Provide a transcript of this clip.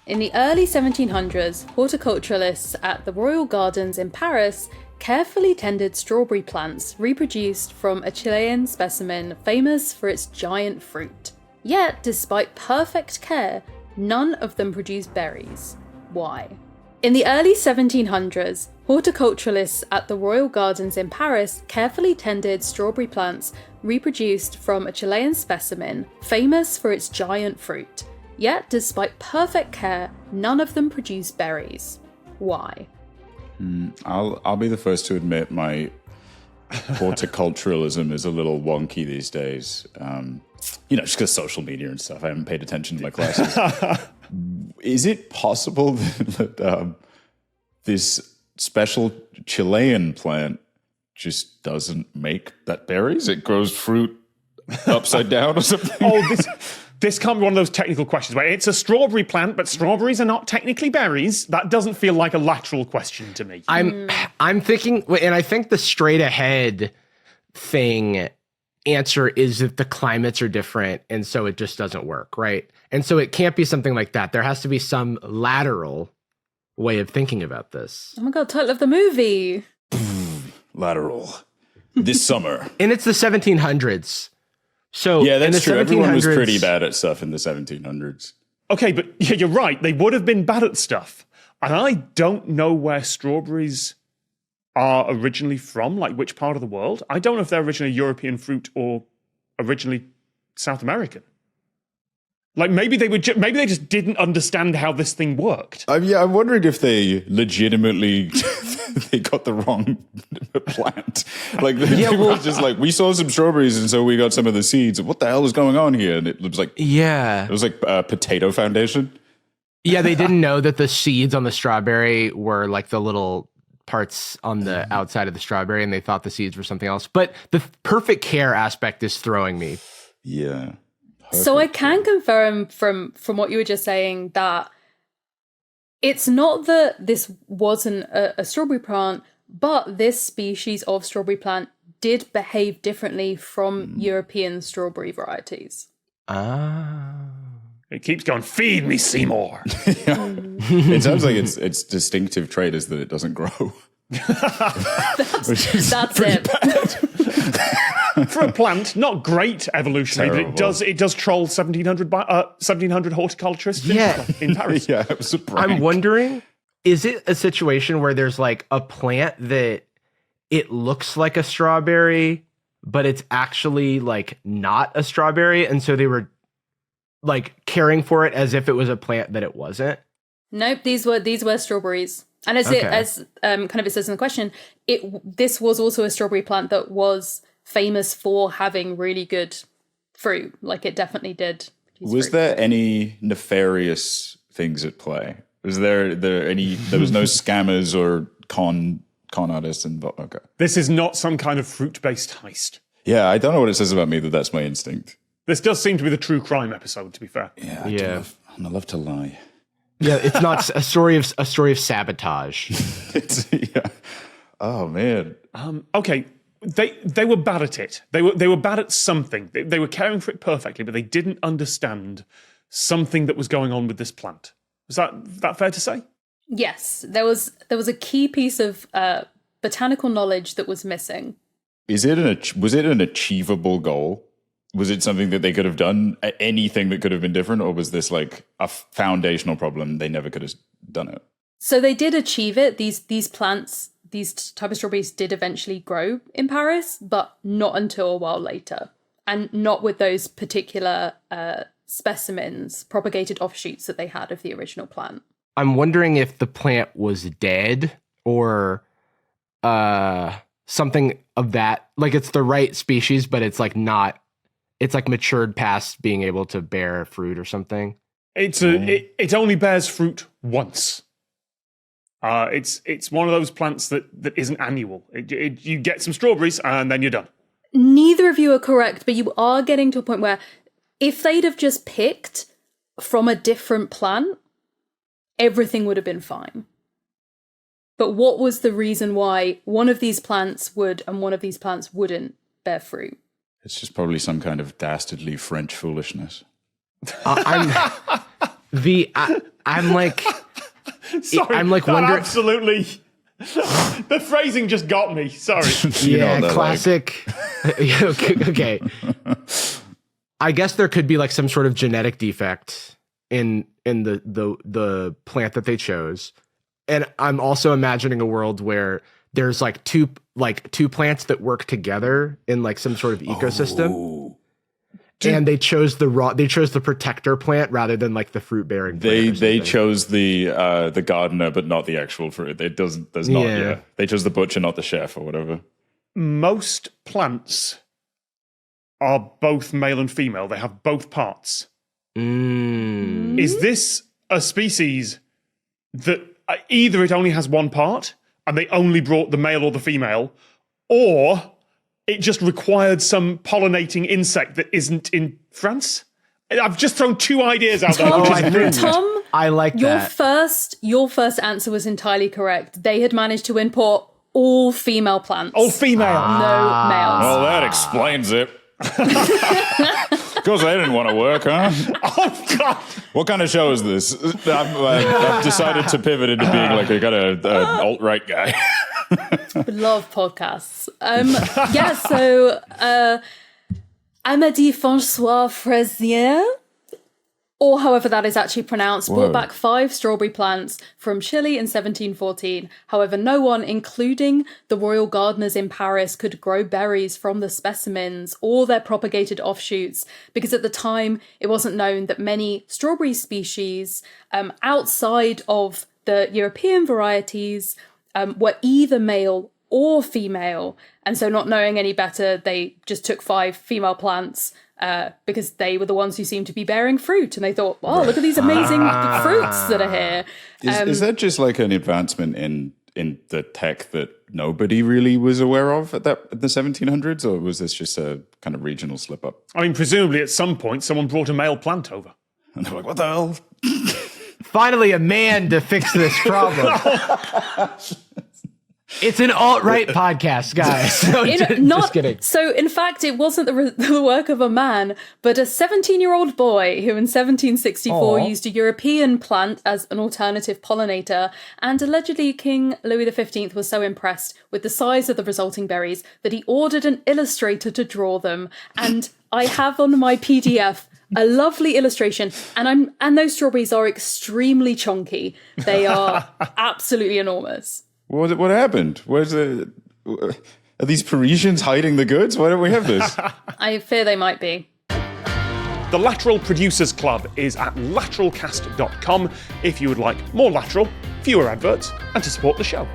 In the early 1700s, horticulturalists at the Royal Gardens in Paris carefully tended strawberry plants reproduced from a Chilean specimen famous for its giant fruit. Yet, despite perfect care, none of them produced berries. Why? In the early 1700s, horticulturalists at the Royal Gardens in Paris carefully tended strawberry plants reproduced from a Chilean specimen famous for its giant fruit. Yet, despite perfect care, none of them produced berries. Why? I'll be the first to admit my horticulturalism is a little wonky these days. Just because social media and stuff. I haven't paid attention to my classes. Is it possible that this special Chilean plant just doesn't make that berries? It grows fruit upside down or something? This can't be one of those technical questions where it's a strawberry plant, but strawberries are not technically berries. That doesn't feel like a lateral question to me. I'm thinking, and I think the straight ahead answer is that the climates are different, and so it just doesn't work, right? And so it can't be something like that. There has to be some lateral way of thinking about this. Oh my god, title of the movie! Lateral. This summer. And it's the 1700s. So yeah, that's true. Everyone was 1700s pretty bad at stuff in the 1700s. Okay, but yeah, you're right. They would have been bad at stuff. And I don't know where strawberries are originally from, like which part of the world. I don't know if they're originally European fruit or originally South American. Like maybe they just didn't understand how this thing worked. I'm wondering if they legitimately they got the wrong plant. Like they were just like, we saw some strawberries and so we got some of the seeds. What the hell is going on here? And it was like potato foundation. Yeah, they didn't know that the seeds on the strawberry were like the little parts on the outside of the strawberry, and they thought the seeds were something else. But the perfect care aspect is throwing me. Yeah. So I can confirm from what you were just saying that it's not that this wasn't a strawberry plant, but this species of strawberry plant did behave differently from European strawberry varieties. It keeps going, feed me, Seymour. It sounds like its distinctive trait is that it doesn't grow. That's it. For a plant, not great evolutionary, but it does troll 1700 horticulturists in Paris. Yeah, it was a prank. I'm wondering, is it a situation where there's like a plant that it looks like a strawberry, but it's actually like not a strawberry, and so they were like caring for it as if it was a plant that it wasn't? Nope, these were strawberries. And as kind of it says in the question, this was also a strawberry plant that was famous for having really good fruit. Like it definitely did. Was there any nefarious things at play? Was there any? There was no scammers or con artists involved. Okay. This is not some kind of fruit-based heist. Yeah, I don't know what it says about me that's my instinct. This does seem to be the true crime episode, to be fair. Yeah. I love to lie. Yeah, it's not a story of sabotage. Oh man. Okay, they were bad at it. They were bad at something. They were caring for it perfectly, but they didn't understand something that was going on with this plant. Was that fair to say? Yes, there was a key piece of botanical knowledge that was missing. Was it an achievable goal? Was it something that they could have done? Anything that could have been different? Or was this like a foundational problem? They never could have done it. So they did achieve it. These plants, these type of strawberries did eventually grow in Paris, but not until a while later. And not with those particular specimens, propagated offshoots that they had of the original plant. I'm wondering if the plant was dead or something of that. Like it's the right species, but it's like not... It's like matured past being able to bear fruit or something. It only bears fruit once. It's one of those plants that isn't annual. You get some strawberries and then you're done. Neither of you are correct, but you are getting to a point where if they'd have just picked from a different plant, everything would have been fine. But what was the reason why one of these plants would and one of these plants wouldn't bear fruit? It's just probably some kind of dastardly French foolishness. I I'm like, Sorry, I'm like that wondering. absolutely. The phrasing just got me. Sorry. You know Yeah, what they're classic. Okay. I guess there could be like some sort of genetic defect in the plant that they chose. And I'm also imagining a world where there's like two plants that work together in like some sort of ecosystem. Oh. And they chose the protector plant rather than like the fruit bearing plant. They chose the gardener, but not the actual fruit. There's not. Yeah. They chose the butcher, not the chef, or whatever. Most plants are both male and female. They have both parts. Is this a species that either it only has one part and they only brought the male or the female, or it just required some pollinating insect that isn't in France? I've just thrown two ideas out there. Tom, I like that. Your first answer was entirely correct. They had managed to import all female plants. All female. No males. Well, that explains it. Because they didn't want to work, huh? Oh, God. What kind of show is this? I've decided to pivot into being like a kind of alt-right guy. Love podcasts. So Amédée François Fraisier, or however that is actually pronounced, brought back 5 strawberry plants from Chile in 1714. However, no one, including the royal gardeners in Paris, could grow berries from the specimens or their propagated offshoots, because at the time it wasn't known that many strawberry species outside of the European varieties were either male or female. And so, not knowing any better, they just took 5 female plants because they were the ones who seemed to be bearing fruit. And they thought, oh, look at these amazing fruits that are here. Is that just like an advancement in the tech that nobody really was aware of at the 1700s? Or was this just a kind of regional slip up? I mean, presumably at some point someone brought a male plant over. And they're like, what the hell? Finally, a man to fix this problem. It's an alt-right podcast, guys. So just kidding. So, in fact, it wasn't the work of a man, but a 17-year-old boy who in 1764 used a European plant as an alternative pollinator, and allegedly King Louis XV was so impressed with the size of the resulting berries that he ordered an illustrator to draw them. And I have on my PDF a lovely illustration, and those strawberries are extremely chunky. They are absolutely enormous. What happened? Are these Parisians hiding the goods? Why don't we have this? I fear they might be. The Lateral Producers Club is at lateralcast.com if you would like more Lateral, fewer adverts, and to support the show.